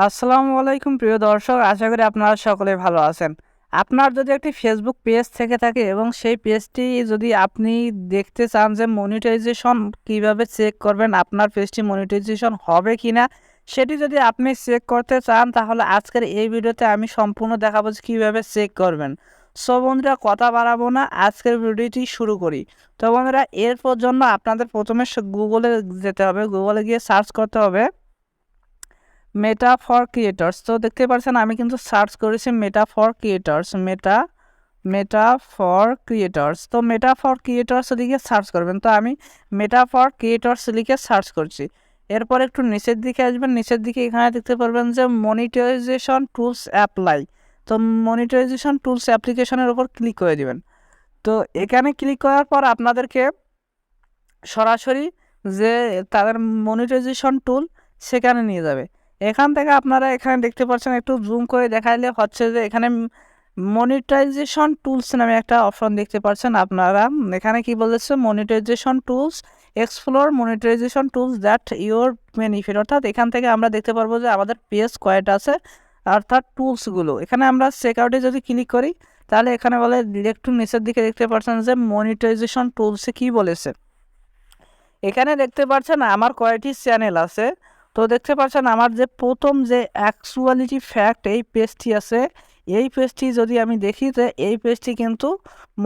আসসালামু আলাইকুম প্রিয় দর্শক, আশা করি আপনারা সকলে ভালো আছেন। আপনার যদি একটি ফেসবুক পেজ থেকে থাকে এবং সেই পেজটি যদি আপনি দেখতে চান যে মনিটাইজেশন কিভাবে চেক করবেন, আপনার পেজটি মনিটাইজেশন হবে কিনা সেটি যদি আপনি চেক করতে চান, তাহলে আজকের এই ভিডিওতে আমি সম্পূর্ণ দেখাবো যে কীভাবে চেক করবেন। সো বন্ধুরা, কথা বাড়াবো না, আজকের ভিডিওটি শুরু করি। তো বন্ধুরা, এরপর জন্য আপনাদের প্রথমে গুগলে যেতে হবে। গুগলে গিয়ে সার্চ করতে হবে মেটা ফর ক্রিয়েটর্স। তো দেখতে পাচ্ছেন আমি কিন্তু সার্চ করেছি Meta for creators, Meta for creators. তো মেটা ফর ক্রিয়েটর্স লিখে সার্চ করবেন। তো আমি মেটা ফর ক্রিয়েটর্স লিখে সার্চ করছি। এরপর একটু নিচের দিকে আসবেন। নিচের দিকে এখানে দেখতে পারবেন যে মনিটাইজেশন টুলস অ্যাপ্লাই। তো মনিটাইজেশন টুলস অ্যাপ্লিকেশনের উপর ক্লিক করে দিবেন। তো এখানে ক্লিক করার পর আপনাদেরকে সরাসরি যে তাদের মনিটাইজেশন টুল সেখানে নিয়ে যাবে। এখান থেকে আপনারা এখানে দেখতে পাচ্ছেন, একটু জুম করে দেখাইলে হচ্ছে যে এখানে মনিটাইজেশন টুলস নামে একটা অপশন দেখতে পাচ্ছেন আপনারা। এখানে কি বলেছে, monetisation tools explore monetisation tools that your benefit. অর্থাৎ এখান থেকে আমরা দেখতে পারবো যে আমাদের পেজ কয়টা আছে, অর্থাৎ টুলসগুলো। এখানে আমরা চেক আউটে যদি ক্লিক করি, তাহলে এখানে বলে একটু নিচের দিকে দেখতে পাচ্ছেন যে মনিটাইজেশন টুলসে কি বলেছে। এখানে দেখতে পাচ্ছেন আমার কয়টি চ্যানেল আছে। তো দেখতে পাচ্ছেন আমার যে প্রথম যে অ্যাকচুয়ালিটি ফ্যাক্ট এই পেজটি আছে, এই পেজটি যদি আমি দেখি, তো এই পেজটি কিন্তু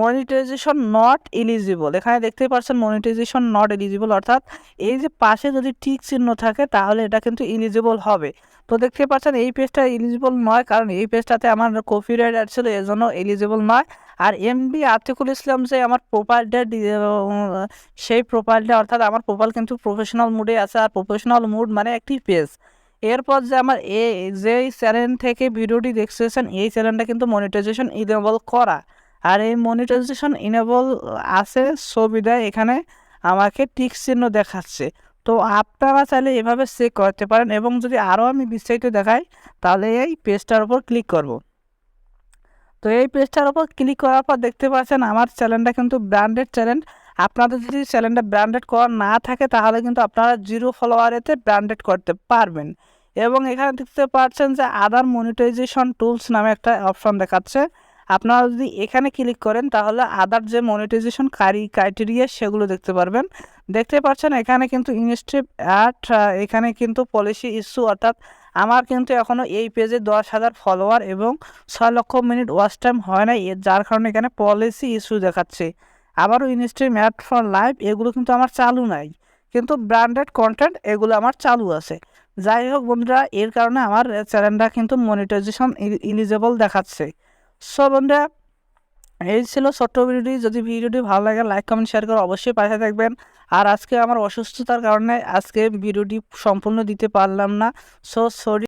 মনিটাইজেশন নট এলিজিবল। এখানে দেখতে পাচ্ছেন মনিটাইজেশন নট এলিজিবল, অর্থাৎ এই যে পাশে যদি টিক চিহ্ন থাকে তাহলে এটা কিন্তু এলিজিবল হবে। তো দেখতে পাচ্ছেন এই পেজটা এলিজিবল নয়, কারণ এই পেজটাতে আমার কপিরাইট ছিল, এজন্য এলিজিবল নয়। আর এমডি আতিকুল ইসলাম যে আমার প্রোফাইলটা, সেই প্রোফাইলটা, অর্থাৎ আমার প্রোফাইল কিন্তু প্রফেশনাল মুডে আছে। আর প্রফেশনাল মুড মানে একটি পেজ। এরপর যে আমার যেই চ্যানেল থেকে ভিডিওটি দেখতেছেন, এই চ্যানেলটা কিন্তু মনিটাইজেশন ইনেবল করা। আর এই মনিটাইজেশন ইনেবল আছে, সুবিধায় এখানে আমাকে টিক চিহ্ন দেখাচ্ছে। তো আপনারা চাইলে এভাবে চেক করতে পারেন। এবং যদি আরও আমি বিস্তারিত দেখাই, তাহলে এই পেজটার উপর ক্লিক করব। তো এই পেজটার উপর ক্লিক করার পর দেখতে পাচ্ছেন আমার চ্যানেলটা কিন্তু ব্র্যান্ডেড চ্যানেল। আপনাদের যদি চ্যানেলটা ব্র্যান্ডেড করা না থাকে, তাহলে কিন্তু আপনারা 0 ফলোয়ারেতে ব্র্যান্ডেড করতে পারবেন। এবং এখানে দেখতে পাচ্ছেন যে আদার মনিটাইজেশন টুলস নামে একটা অপশন দেখাচ্ছে। আপনারা যদি এখানে ক্লিক করেন, তাহলে আদার যে মনিটাইজেশন ক্রাইটেরিয়া সেগুলো দেখতে পারবেন। দেখতে পাচ্ছেন এখানে কিন্তু ইনস্টেপ অ্যাট, এখানে কিন্তু পলিসি ইস্যু, অর্থাৎ আমার কিন্তু এখনও এই পেজে 10,000 ফলোয়ার এবং 6 লক্ষ মিনিট ওয়াচ টাইম হয় না, যার কারণে এখানে পলিসি ইস্যু দেখাচ্ছে। আবারও ইনস্ট্রিম অ্যাড ফর লাইভ, এগুলো কিন্তু আমার চালু নাই, কিন্তু ব্র্যান্ডেড কন্টেন্ট এগুলো আমার চালু আছে। যাই হোক বন্ধুরা, এর কারণে আমার চ্যানেলটা কিন্তু মনিটাইজেশন এলিজিবল দেখাচ্ছে। সো বন্ধুরা, এই ছিল ছোট্ট ভিডিওটি। যদি ভিডিওটি ভালো লাগে, লাইক কমেন্ট শেয়ার করে অবশ্যই পাশে থাকবেন। আর আজকে আমার অসুস্থতার কারণে আজকে ভিডিওটি সম্পূর্ণ দিতে পারলাম না। So sorry.